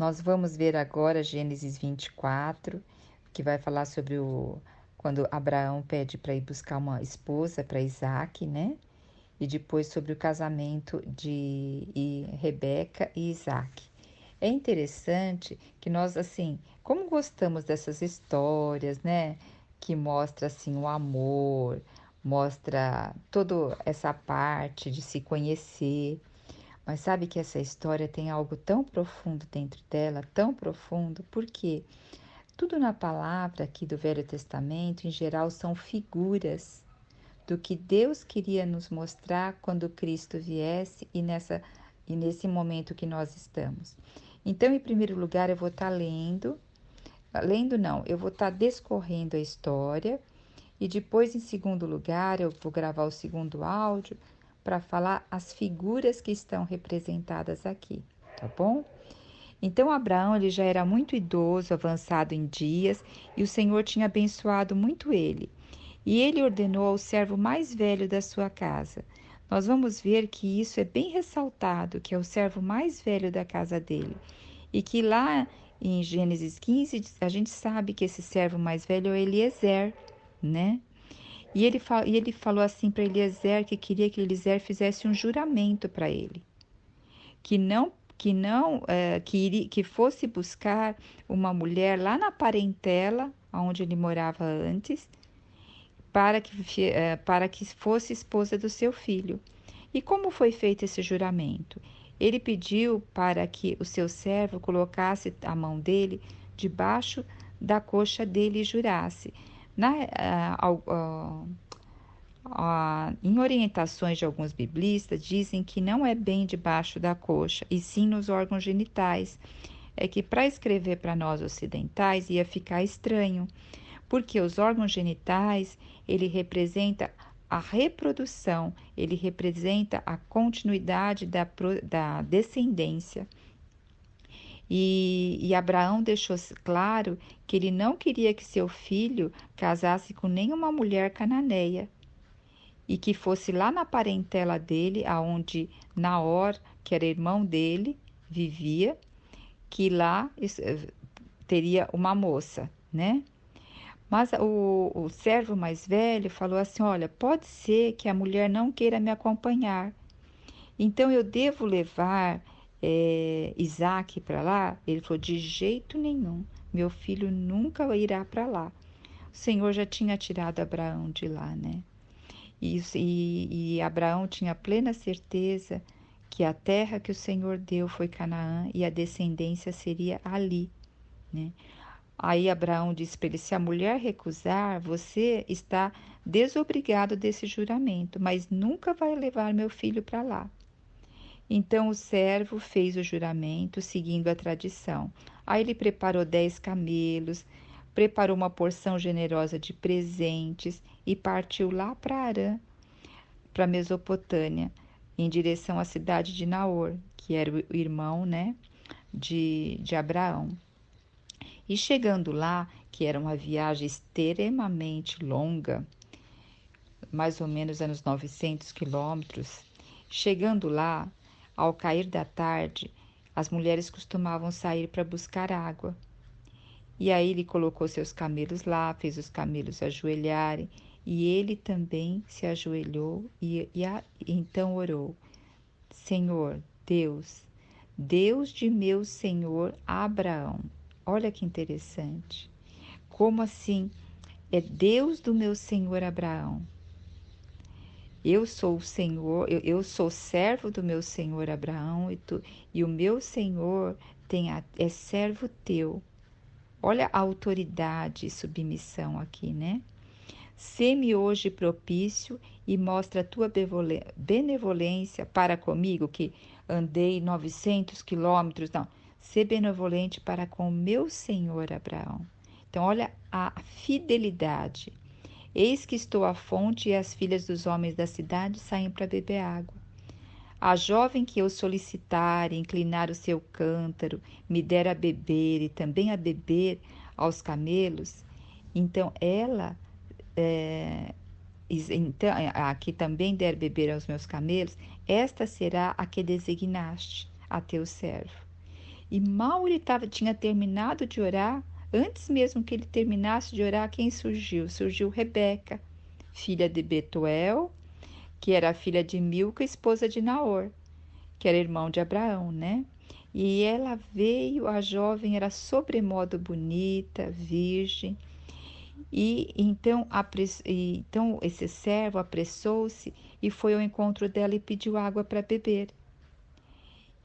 Nós vamos ver agora Gênesis 24, que vai falar sobre quando Abraão pede para ir buscar uma esposa para Isaac, né? E depois sobre o casamento de Rebeca e Isaac. É interessante que nós, assim, como gostamos dessas histórias, né? Que mostra, assim, o amor, mostra toda essa parte de se conhecer. Mas sabe que essa história tem algo tão profundo dentro dela, tão profundo, porque tudo na palavra aqui do Velho Testamento, em geral, são figuras do que Deus queria nos mostrar quando Cristo viesse e nesse momento que nós estamos. Então, em primeiro lugar, eu vou estar lendo não, eu vou estar descorrendo a história e depois, em segundo lugar, eu vou gravar o segundo áudio para falar as figuras que estão representadas aqui, tá bom? Então, Abraão ele já era muito idoso, avançado em dias, e o Senhor tinha abençoado muito ele. E ele ordenou ao servo mais velho da sua casa. Nós vamos ver que isso é bem ressaltado, que é o servo mais velho da casa dele. E que lá em Gênesis 15, a gente sabe que esse servo mais velho é Eliezer, né? E ele falou assim para Eliezer que queria que Eliezer fizesse um juramento para ele, que fosse buscar uma mulher lá na parentela, onde ele morava antes, para que fosse esposa do seu filho. E como foi feito esse juramento? Ele pediu para que o seu servo colocasse a mão dele debaixo da coxa dele e jurasse. Na, Em orientações de alguns biblistas, dizem que não é bem debaixo da coxa, e sim nos órgãos genitais. É que para escrever para nós ocidentais ia ficar estranho, porque os órgãos genitais, ele representa a reprodução, ele representa a continuidade da descendência. E Abraão deixou claro que ele não queria que seu filho casasse com nenhuma mulher cananeia e que fosse lá na parentela dele, aonde Naor, que era irmão dele, vivia, que lá teria uma moça, né? Mas o servo mais velho falou assim: Olha, pode ser que a mulher não queira me acompanhar, então eu devo levar Isaac para lá? Ele falou: De jeito nenhum, meu filho nunca irá para lá. O Senhor já tinha tirado Abraão de lá, né? E Abraão tinha plena certeza que a terra que o Senhor deu foi Canaã e a descendência seria ali, né? Aí Abraão disse para ele: se a mulher recusar, você está desobrigado desse juramento, mas nunca vai levar meu filho para lá. Então o servo fez o juramento, seguindo a tradição. Aí ele preparou 10 camelos, preparou uma porção generosa de presentes e partiu lá para Arã, para Mesopotâmia, em direção à cidade de Naor, que era o irmão, né, de Abraão. E chegando lá, que era uma viagem extremamente longa, mais ou menos uns 900 quilômetros, chegando lá, ao cair da tarde, as mulheres costumavam sair para buscar água. E aí ele colocou seus camelos lá, fez os camelos ajoelharem, e ele também se ajoelhou e então orou: Senhor, Deus, Deus de meu senhor Abraão. Olha que interessante. Como assim? É Deus do meu senhor Abraão. Eu sou o Senhor, eu sou servo do meu senhor Abraão e o meu senhor é servo teu. Olha a autoridade e submissão aqui, né? Sê-me hoje propício e mostra a tua benevolência para comigo, que andei 900 quilômetros. Não, ser benevolente para com o meu senhor Abraão. Então, olha a fidelidade. Eis que estou à fonte e as filhas dos homens da cidade saem para beber água. A jovem que eu solicitar e inclinar o seu cântaro, me der a beber e também a beber aos camelos, então ela então, a que também der beber aos meus camelos, esta será a que designaste a teu servo. E mal ele tinha terminado de orar, antes mesmo que ele terminasse de orar, quem surgiu? Surgiu Rebeca, filha de Betuel, que era a filha de Milca, esposa de Naor, que era irmão de Abraão, né? E ela veio, a jovem era sobremodo bonita, virgem, e então esse servo apressou-se e foi ao encontro dela e pediu água para beber.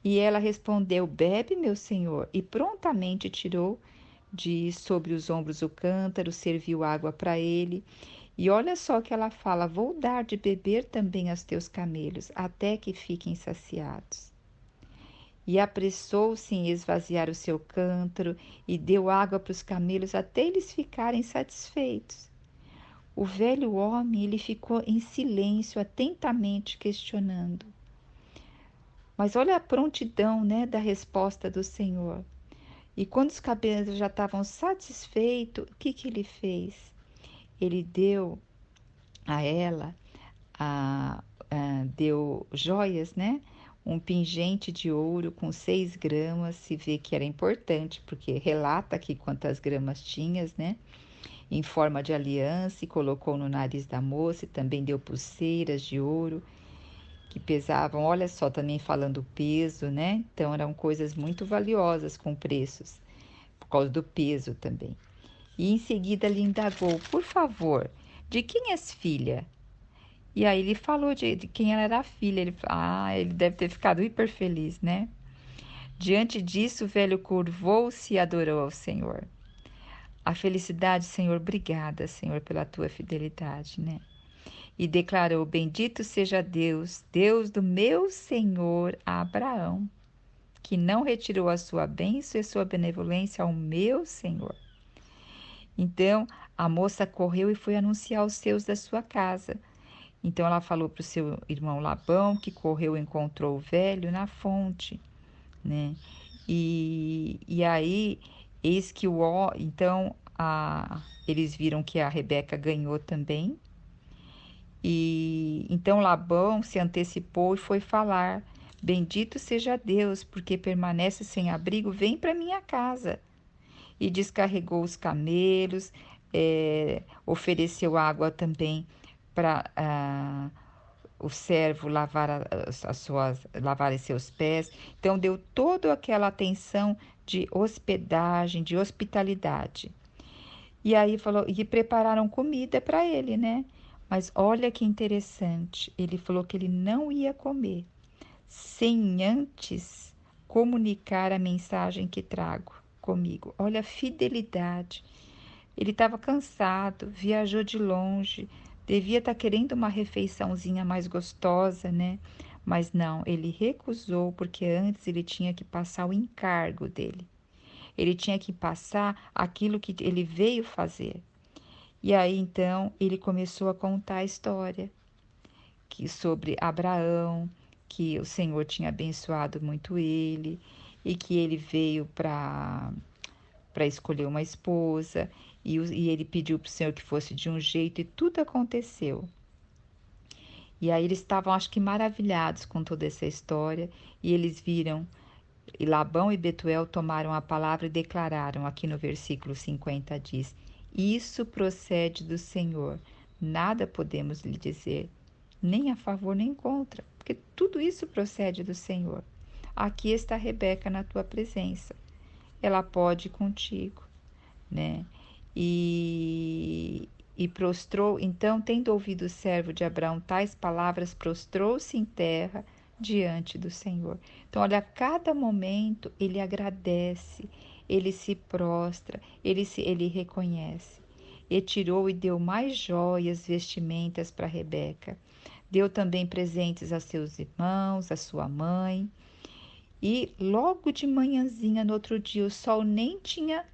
E ela respondeu: Bebe, meu senhor, e prontamente tirou de sobre os ombros o cântaro, serviu água para ele. E olha só que ela fala: Vou dar de beber também aos teus camelos, até que fiquem saciados. E apressou-se em esvaziar o seu cântaro e deu água para os camelos até eles ficarem satisfeitos. O velho homem, ele ficou em silêncio, atentamente questionando. Mas olha a prontidão, né, da resposta do Senhor. E quando os camelos já estavam satisfeitos, o que ele fez? Ele deu a ela, deu joias, né? Um pingente de ouro com 6 gramas, se vê que era importante, porque relata aqui quantas gramas tinhas, né? Em forma de aliança, e colocou no nariz da moça, e também deu pulseiras de ouro, que pesavam, olha só, também falando peso, né? Então eram coisas muito valiosas com preços, por causa do peso também. E em seguida lhe indagou: Por favor, de quem és filha? E aí ele falou de quem ela era a filha. Ele deve ter ficado hiper feliz, né? Diante disso, o velho curvou-se e adorou ao Senhor. A felicidade, Senhor, obrigada, Senhor, pela tua fidelidade, né? E declarou: Bendito seja Deus, Deus do meu Senhor Abraão, que não retirou a sua bênção e a sua benevolência ao meu Senhor. Então a moça correu e foi anunciar aos seus da sua casa. Então ela falou para o seu irmão Labão, que correu e encontrou o velho na fonte, né? E aí, eis que então eles viram que a Rebeca ganhou também. E então Labão se antecipou e foi falar: Bendito seja Deus, porque permanece sem abrigo, vem para minha casa. E descarregou os camelos, ofereceu água também para o servo lavar seus pés. Então deu toda aquela atenção de hospedagem, de hospitalidade. E aí falou, e prepararam comida para ele, né? Mas olha que interessante, ele falou que ele não ia comer sem antes comunicar a mensagem que trago comigo. Olha a fidelidade. Ele estava cansado, viajou de longe, devia estar querendo uma refeiçãozinha mais gostosa, né? Mas não, ele recusou porque antes ele tinha que passar o encargo dele. Ele tinha que passar aquilo que ele veio fazer. E aí então ele começou a contar a história sobre Abraão, que o Senhor tinha abençoado muito ele e que ele veio para escolher uma esposa e ele pediu para o Senhor que fosse de um jeito e tudo aconteceu. E aí eles estavam, acho que maravilhados com toda essa história e eles viram, e Labão e Betuel tomaram a palavra e declararam, aqui no versículo 50 diz: Isso procede do Senhor, nada podemos lhe dizer, nem a favor nem contra, porque tudo isso procede do Senhor. Aqui está Rebeca na tua presença, ela pode ir contigo, né? E prostrou, então, tendo ouvido o servo de Abraão tais palavras, prostrou-se em terra diante do Senhor. Então, olha, a cada momento ele agradece, ele se prostra, ele reconhece. E tirou e deu mais joias, vestimentas para Rebeca. Deu também presentes a seus irmãos, a sua mãe. E logo de manhãzinha, no outro dia, o sol nem tinha,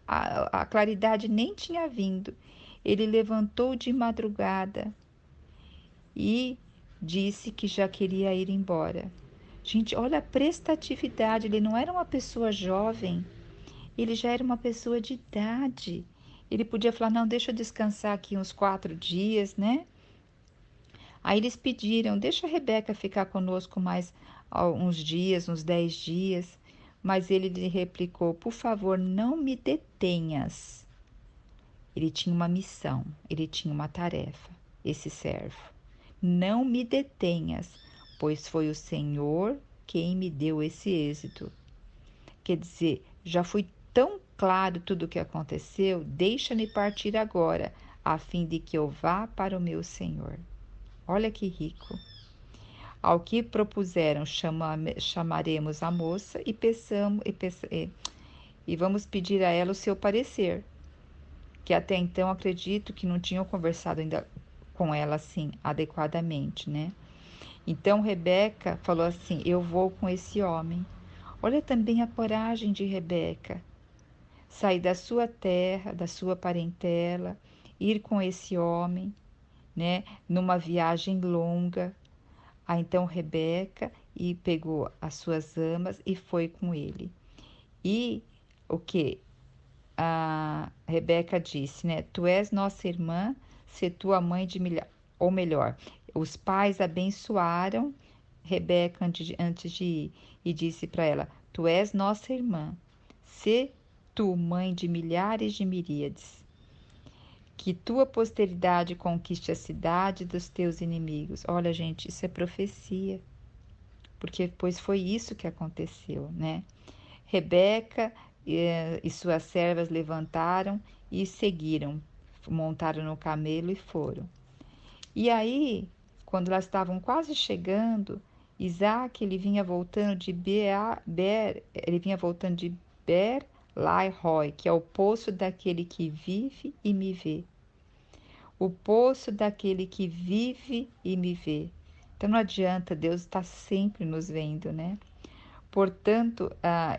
a claridade nem tinha vindo. Ele levantou de madrugada e disse que já queria ir embora. Gente, olha a prestatividade. Ele não era uma pessoa jovem, ele já era uma pessoa de idade. Ele podia falar: Não, deixa eu descansar aqui uns 4 dias, né? Aí eles pediram: Deixa a Rebeca ficar conosco mais uns dias, uns 10 dias. Mas ele lhe replicou: por favor, não me detenhas. Ele tinha uma missão, ele tinha uma tarefa, esse servo. Não me detenhas, pois foi o Senhor quem me deu esse êxito. Quer dizer, já foi tão claro tudo o que aconteceu, deixa-me partir agora, a fim de que eu vá para o meu Senhor. Olha que rico. Ao que propuseram, chamaremos a moça e vamos pedir a ela o seu parecer, que até então acredito que não tinham conversado ainda com ela assim adequadamente, né? Então Rebeca falou assim: eu vou com esse homem. Olha também a coragem de Rebeca, sair da sua terra, da sua parentela, ir com esse homem, né, numa viagem longa. Então Rebeca e pegou as suas amas e foi com ele. E o que a Rebeca disse, né? Tu és nossa irmã, se tua mãe de milhar, ou melhor, os pais abençoaram Rebeca antes de ir e disse para ela: tu és nossa irmã, se tu mãe de milhares de miríades, que tua posteridade conquiste a cidade dos teus inimigos. Olha, gente, isso é profecia, porque pois foi isso que aconteceu, né? Rebeca e suas servas levantaram e seguiram, montaram no camelo e foram. E aí, quando elas estavam quase chegando, Isaac ele vinha voltando de Ber Lai Roi, que é o poço daquele que vive e me vê. O poço daquele que vive e me vê. Então não adianta, Deus está sempre nos vendo, né? Portanto,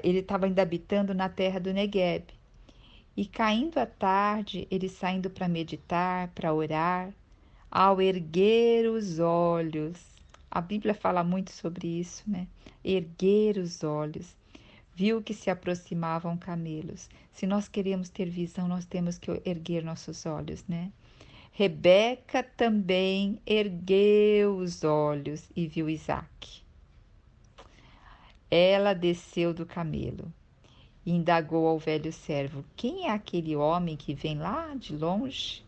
ele estava ainda habitando na terra do Negueb. E caindo a tarde, ele saindo para meditar, para orar, ao erguer os olhos. A Bíblia fala muito sobre isso, né? Erguer os olhos. Viu que se aproximavam camelos. Se nós queremos ter visão, nós temos que erguer nossos olhos, né? Rebeca também ergueu os olhos e viu Isaque. Ela desceu do camelo e indagou ao velho servo: quem é aquele homem que vem lá de longe?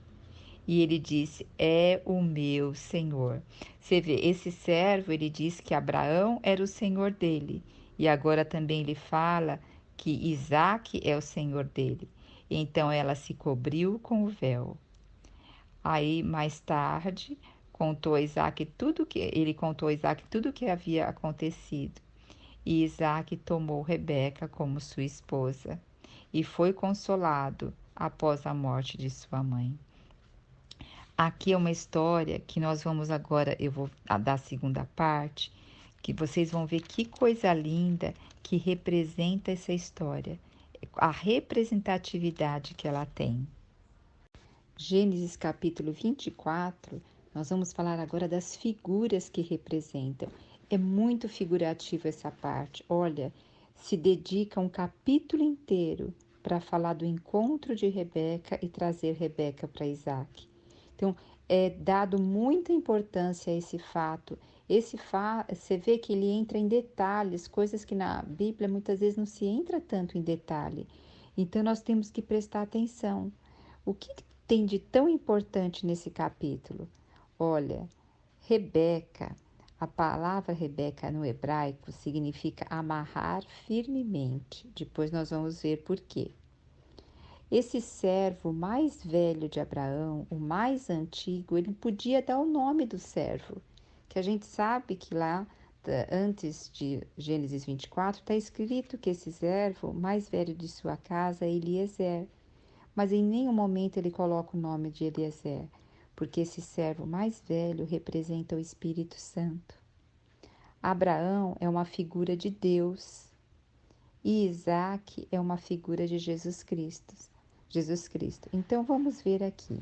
E ele disse: é o meu senhor. Você vê, esse servo, ele disse que Abraão era o senhor dele. E agora também ele fala que Isaque é o senhor dele. Então ela se cobriu com o véu. Aí, mais tarde, ele contou a Isaque tudo o que havia acontecido. E Isaque tomou Rebeca como sua esposa e foi consolado após a morte de sua mãe. Aqui é uma história que nós vamos agora, eu vou dar a segunda parte, que vocês vão ver que coisa linda que representa essa história, a representatividade que ela tem. Gênesis capítulo 24, nós vamos falar agora das figuras que representam. É muito figurativo essa parte. Olha, se dedica um capítulo inteiro para falar do encontro de Rebeca e trazer Rebeca para Isaac. Então, é dado muita importância a esse fato. Você vê que ele entra em detalhes, coisas que na Bíblia muitas vezes não se entra tanto em detalhe. Então, nós temos que prestar atenção. O que tem de tão importante nesse capítulo? Olha, Rebeca, a palavra Rebeca no hebraico significa amarrar firmemente. Depois nós vamos ver por quê. Esse servo mais velho de Abraão, o mais antigo, ele podia dar o nome do servo, que a gente sabe que lá, antes de Gênesis 24, está escrito que esse servo mais velho de sua casa é Eliezer. Mas em nenhum momento ele coloca o nome de Eliezer, porque esse servo mais velho representa o Espírito Santo. Abraão é uma figura de Deus e Isaac é uma figura de Jesus Cristo. Então vamos ver aqui.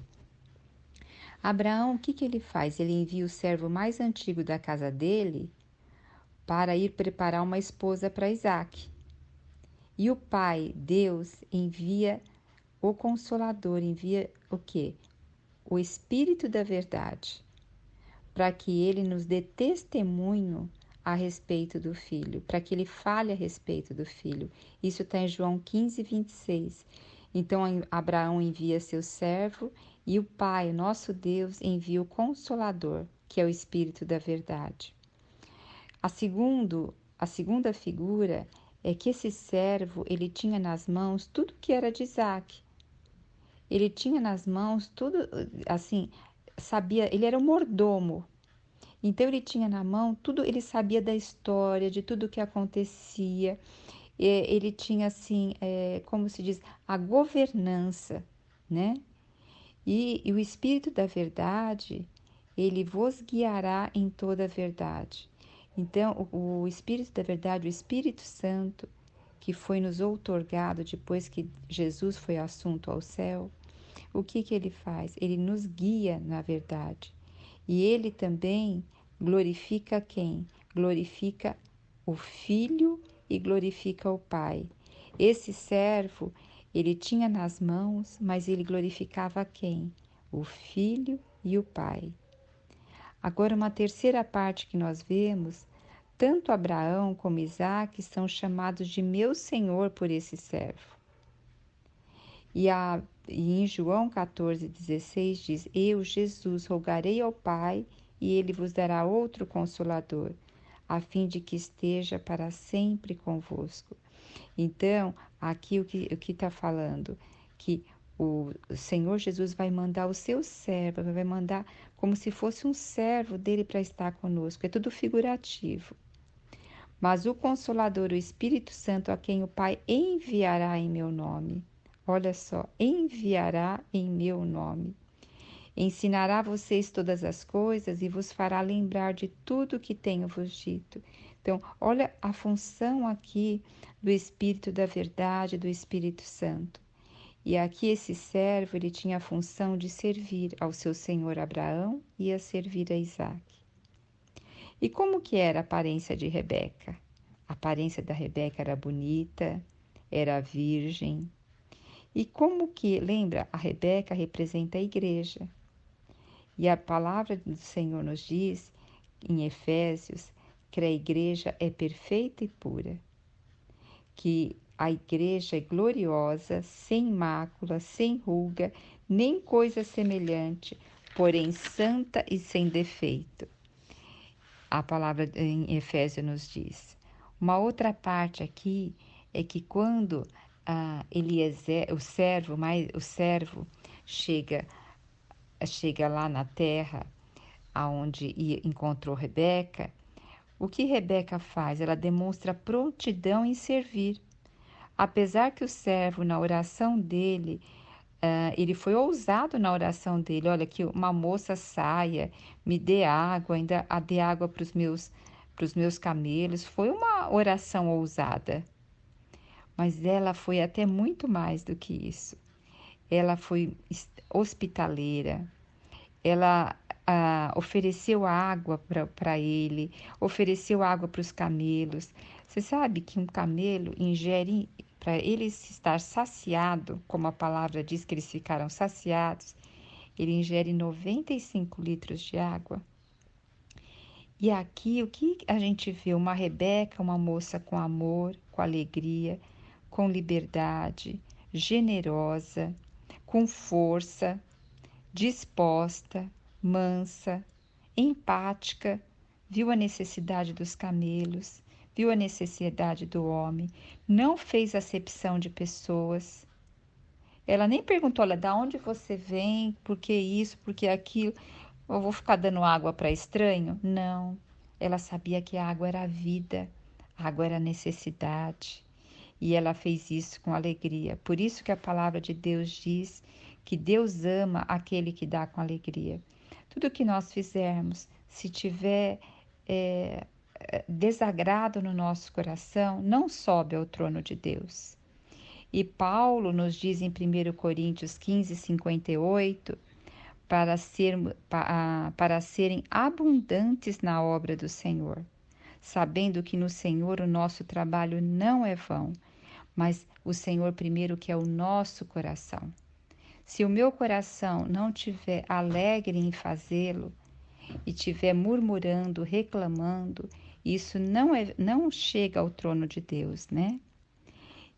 Abraão, o que ele faz? Ele envia o servo mais antigo da casa dele para ir preparar uma esposa para Isaac. E o pai, Deus, envia o Consolador, envia o quê? O Espírito da Verdade, para que ele nos dê testemunho a respeito do filho, para que ele fale a respeito do filho. Isso está em João 15, 26. Então Abraão envia seu servo e o Pai, nosso Deus, envia o Consolador, que é o Espírito da verdade. A segunda figura é que esse servo, ele tinha nas mãos tudo que era de Isaac. Ele tinha nas mãos tudo, assim, sabia, ele era um mordomo. Então ele tinha na mão tudo, ele sabia da história, de tudo que acontecia. Ele tinha, assim, como se diz, a governança, né? E o Espírito da verdade, ele vos guiará em toda a verdade. Então, o Espírito da verdade, o Espírito Santo, que foi nos outorgado depois que Jesus foi assunto ao céu, o que ele faz? Ele nos guia na verdade. E ele também glorifica quem? Glorifica o Filho e glorifica o Pai. Esse servo, ele tinha nas mãos, mas ele glorificava quem? O Filho e o Pai. Agora, uma terceira parte que nós vemos, tanto Abraão como Isaque são chamados de meu Senhor por esse servo. E em João 14,16 diz: Eu, Jesus, rogarei ao Pai, e ele vos dará outro Consolador, a fim de que esteja para sempre convosco. Então, aqui o que está falando? Que o Senhor Jesus vai mandar o seu servo, vai mandar como se fosse um servo dele para estar conosco. É tudo figurativo. Mas o Consolador, o Espírito Santo, a quem o Pai enviará em meu nome. Olha só, enviará em meu nome. Ensinará vocês todas as coisas e vos fará lembrar de tudo que tenho vos dito. Então, olha a função aqui do Espírito da verdade, do Espírito Santo. E aqui esse servo, ele tinha a função de servir ao seu senhor Abraão e a servir a Isaac. E como que era a aparência de Rebeca? A aparência da Rebeca era bonita, era virgem. E como que, lembra, a Rebeca representa a igreja. E a palavra do Senhor nos diz, em Efésios, que a igreja é perfeita e pura. Que a igreja é gloriosa, sem mácula, sem ruga, nem coisa semelhante, porém santa e sem defeito. A palavra em Efésios nos diz. Uma outra parte aqui é que quando Eliezer, o servo chega lá na terra, aonde encontrou Rebeca, o que Rebeca faz? Ela demonstra prontidão em servir. Apesar que o servo, na oração dele, ele foi ousado na oração dele. Olha, que uma moça saia, me dê água, ainda dê água para os meus camelos. Foi uma oração ousada. Mas ela foi até muito mais do que isso. Ela foi hospitaleira. Ela ofereceu água para ele, ofereceu água para os camelos. Você sabe que um camelo ingere, para ele estar saciado, como a palavra diz que eles ficaram saciados, ele ingere 95 litros de água. E aqui o que a gente vê? Uma Rebeca, uma moça com amor, com alegria, com liberdade, generosa, com força, disposta, mansa, empática, viu a necessidade dos camelos, viu a necessidade do homem, não fez acepção de pessoas. Ela nem perguntou, olha, da onde você vem, por que isso, por que aquilo, eu vou ficar dando água para estranho? Não, ela sabia que a água era a vida, a água era a necessidade. E ela fez isso com alegria. Por isso que a palavra de Deus diz que Deus ama aquele que dá com alegria. Tudo que nós fizermos, se tiver desagrado no nosso coração, não sobe ao trono de Deus. E Paulo nos diz em 1 Coríntios 15, 58, para serem abundantes na obra do Senhor, sabendo que no Senhor o nosso trabalho não é vão, mas o Senhor primeiro quer o nosso coração. Se o meu coração não estiver alegre em fazê-lo, e estiver murmurando, reclamando, Isso não chega ao trono de Deus, né?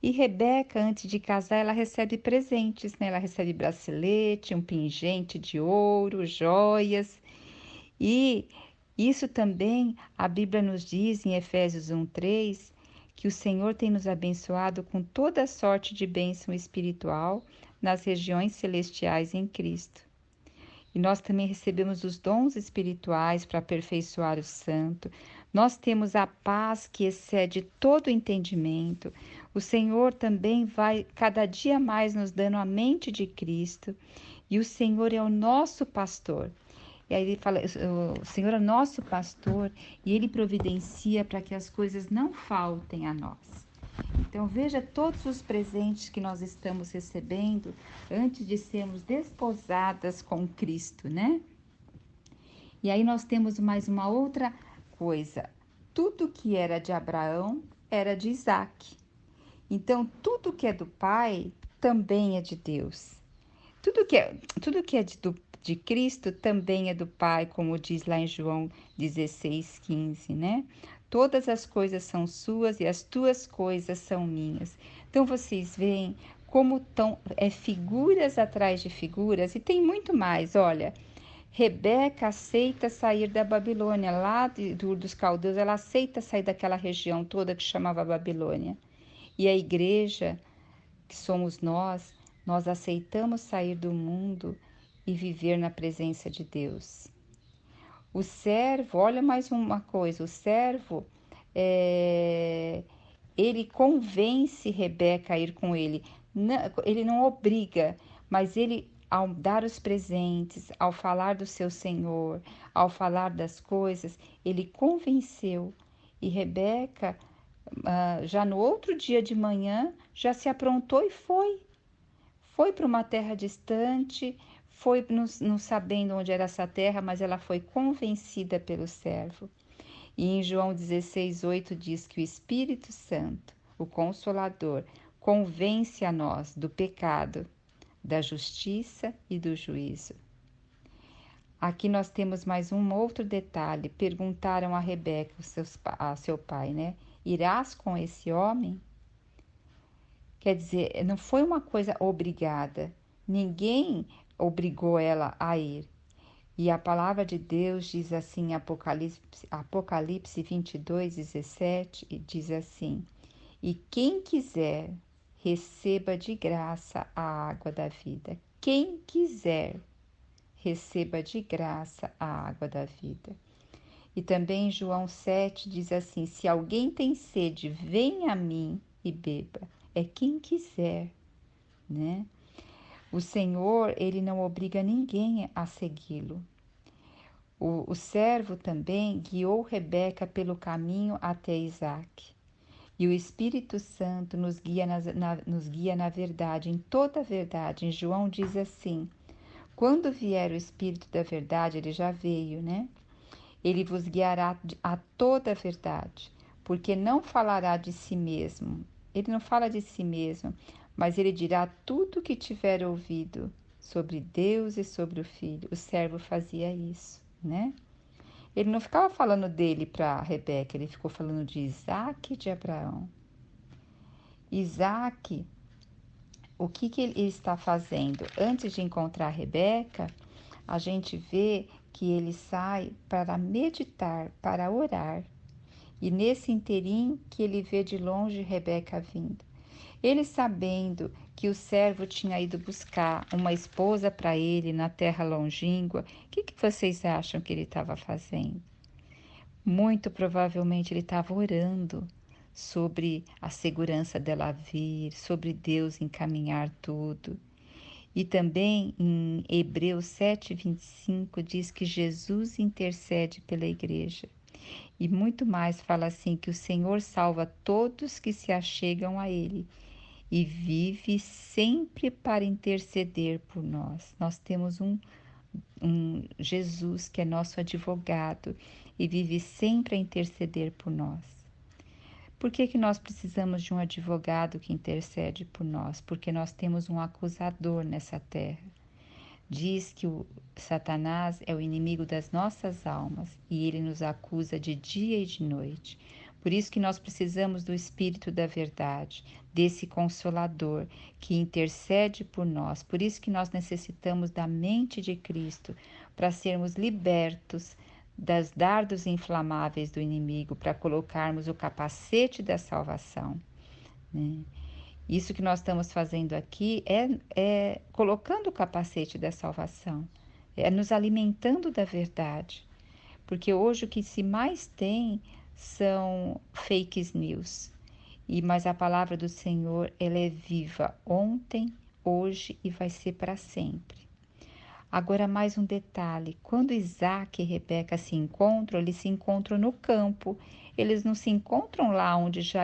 E Rebeca, antes de casar, ela recebe presentes, né? Ela recebe bracelete, um pingente de ouro, joias. E isso também a Bíblia nos diz em Efésios 1:3 que o Senhor tem nos abençoado com toda sorte de bênção espiritual nas regiões celestiais em Cristo. E nós também recebemos os dons espirituais para aperfeiçoar o santo. Nós temos a paz que excede todo o entendimento. O Senhor também vai cada dia mais nos dando a mente de Cristo. E o Senhor é o nosso pastor. E aí ele fala, o Senhor é nosso pastor e Ele providencia para que as coisas não faltem a nós. Então veja todos os presentes que nós estamos recebendo antes de sermos desposadas com Cristo, né? E aí nós temos mais uma outra coisa. Tudo que era de Abraão era de Isaac. Então tudo que é do Pai também é de Deus. Tudo que é de Cristo também é do Pai, como diz lá em João 16:15, né? Todas as coisas são suas e as tuas coisas são minhas. Então vocês veem como estão figuras atrás de figuras e tem muito mais. Olha, Rebeca aceita sair da Babilônia, lá dos caldeus, ela aceita sair daquela região toda que chamava Babilônia. E a igreja, que somos nós aceitamos sair do mundo e viver na presença de Deus. O servo, olha mais uma coisa, o servo, ele convence Rebeca a ir com ele. Ele não obriga, mas ele, ao dar os presentes, ao falar do seu Senhor, ao falar das coisas, ele convenceu. E Rebeca, já no outro dia de manhã, já se aprontou e foi. Foi para uma terra distante, foi não sabendo onde era essa terra, mas ela foi convencida pelo servo. E em João 16:8 diz que o Espírito Santo, o Consolador, convence a nós do pecado, da justiça e do juízo. Aqui nós temos mais um outro detalhe. Perguntaram a Rebeca, a seu pai, né? Irás com esse homem? Quer dizer, não foi uma coisa obrigada. Ninguém obrigou ela a ir. E a palavra de Deus diz assim em Apocalipse 22:17, diz assim: E quem quiser, receba de graça a água da vida. Quem quiser, receba de graça a água da vida. E também em João 7 diz assim: Se alguém tem sede, venha a mim e beba. É quem quiser, né? O Senhor, ele não obriga ninguém a segui-lo. O servo também guiou Rebeca pelo caminho até Isaac. E o Espírito Santo nos guia na verdade, em toda a verdade. Em João diz assim: quando vier o Espírito da verdade, ele já veio, né? Ele vos guiará a toda a verdade, porque não falará de si mesmo. Ele não fala de si mesmo, mas ele dirá tudo o que tiver ouvido sobre Deus e sobre o Filho. O servo fazia isso, né? Ele não ficava falando dele para Rebeca, ele ficou falando de Isaac e de Abraão. Isaac, o que ele está fazendo? Antes de encontrar Rebeca, a gente vê que ele sai para meditar, para orar. E nesse interim que ele vê de longe Rebeca vindo. Ele, sabendo que o servo tinha ido buscar uma esposa para ele na terra longínqua, o que vocês acham que ele estava fazendo? Muito provavelmente ele estava orando sobre a segurança dela vir, sobre Deus encaminhar tudo. E também em Hebreus 7:25 diz que Jesus intercede pela igreja. E muito mais fala assim que o Senhor salva todos que se achegam a Ele e vive sempre para interceder por nós. Nós temos um Jesus que é nosso advogado e vive sempre a interceder por nós. Por que nós precisamos de um advogado que intercede por nós? Porque nós temos um acusador nessa terra. diz que o Satanás é o inimigo das nossas almas e ele nos acusa de dia e de noite. Por isso que nós precisamos do Espírito da Verdade, desse Consolador que intercede por nós. Por isso que nós necessitamos da mente de Cristo para sermos libertos das dardos inflamáveis do inimigo, para colocarmos o capacete da salvação, né? Isso que nós estamos fazendo aqui é colocando o capacete da salvação, é nos alimentando da verdade, porque hoje o que se mais tem são fake news, mas a palavra do Senhor ela é viva ontem, hoje e vai ser para sempre. Agora mais um detalhe, quando Isaac e Rebeca se encontram, eles se encontram no campo, eles não se encontram lá onde já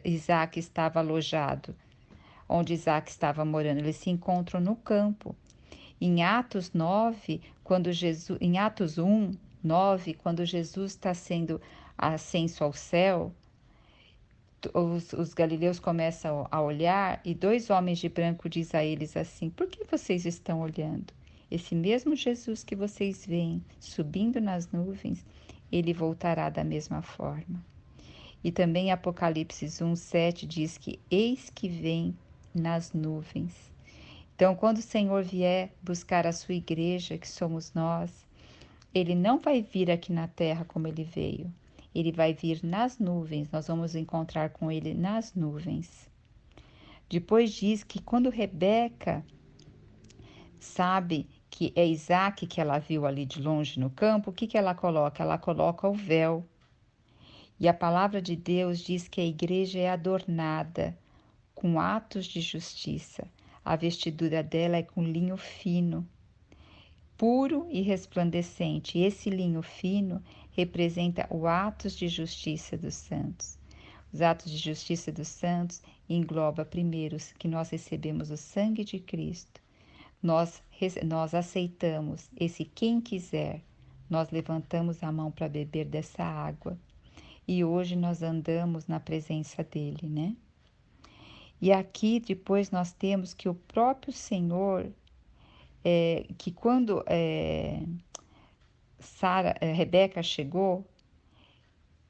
Isaac estava alojado, onde Isaac estava morando, eles se encontram no campo. Em Atos 9, em Atos 1, 9, quando Jesus está sendo ascenso ao céu, os galileus começam a olhar e 2 homens de branco dizem a eles assim: por que vocês estão olhando? Esse mesmo Jesus que vocês veem subindo nas nuvens, ele voltará da mesma forma. E também Apocalipse 1:7 diz que eis que vem nas nuvens. Então, quando o Senhor vier buscar a sua igreja, que somos nós, ele não vai vir aqui na terra como ele veio. Ele vai vir nas nuvens, nós vamos encontrar com ele nas nuvens. Depois diz que quando Rebeca sabe que é Isaac que ela viu ali de longe no campo, o que ela coloca? Ela coloca o véu. E a palavra de Deus diz que a igreja é adornada com atos de justiça. A vestidura dela é com linho fino, puro e resplandecente. Esse linho fino representa os atos de justiça dos santos. Os atos de justiça dos santos engloba primeiro que nós recebemos o sangue de Cristo. Nós aceitamos esse quem quiser. Nós levantamos a mão para beber dessa água. E hoje nós andamos na presença dele, né? E aqui depois nós temos que o próprio Senhor, que quando Rebeca chegou,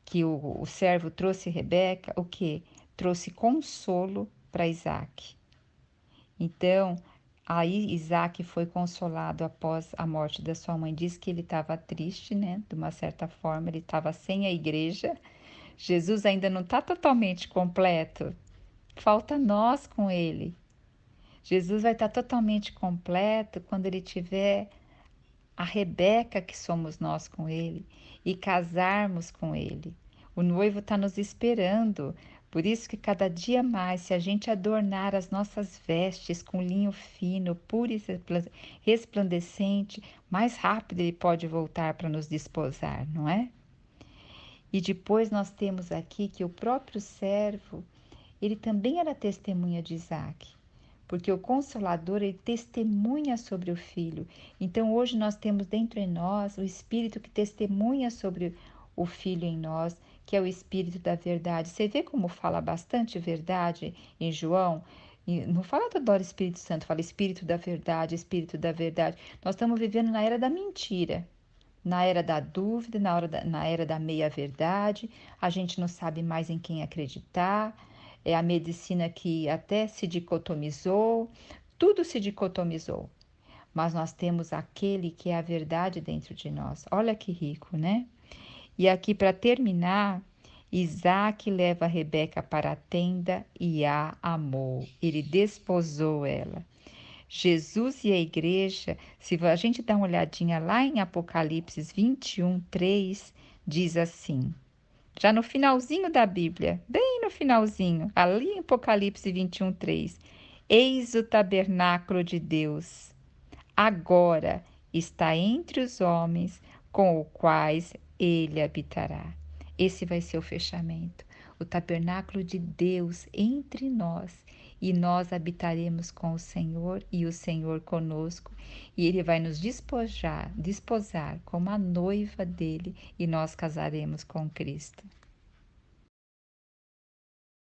que o servo trouxe Rebeca, o que? Trouxe consolo para Isaac. Então, aí Isaac foi consolado após a morte da sua mãe. Diz que ele estava triste, né? De uma certa forma, ele estava sem a igreja. Jesus ainda não está totalmente completo. Falta nós com ele. Jesus vai estar totalmente completo quando ele tiver a Rebeca que somos nós com ele e casarmos com ele. O noivo está nos esperando. Por isso que cada dia mais, se a gente adornar as nossas vestes com linho fino, puro e resplandecente, mais rápido ele pode voltar para nos desposar, não é? E depois nós temos aqui que o próprio servo, ele também era testemunha de Isaac, porque o Consolador, ele testemunha sobre o Filho. Então hoje nós temos dentro de nós o Espírito que testemunha sobre o Filho em nós, que é o Espírito da verdade. Você vê como fala bastante verdade em João? Não fala toda hora Espírito Santo, fala Espírito da verdade, Espírito da verdade. Nós estamos vivendo na era da mentira, na era da dúvida, na era da meia-verdade. A gente não sabe mais em quem acreditar. É a medicina que até se dicotomizou, tudo se dicotomizou. Mas nós temos aquele que é a verdade dentro de nós. Olha que rico, né? E aqui, para terminar, Isaac leva Rebeca para a tenda e a amou. Ele desposou ela. Jesus e a igreja, se a gente dá uma olhadinha lá em Apocalipse 21:3, diz assim, já no finalzinho da Bíblia, bem no finalzinho, ali em Apocalipse 21:3, eis o tabernáculo de Deus, agora está entre os homens, com os quais ele habitará. Esse vai ser o fechamento, o tabernáculo de Deus entre nós, e nós habitaremos com o Senhor e o Senhor conosco, e ele vai nos desposar como a noiva dele, e nós casaremos com Cristo.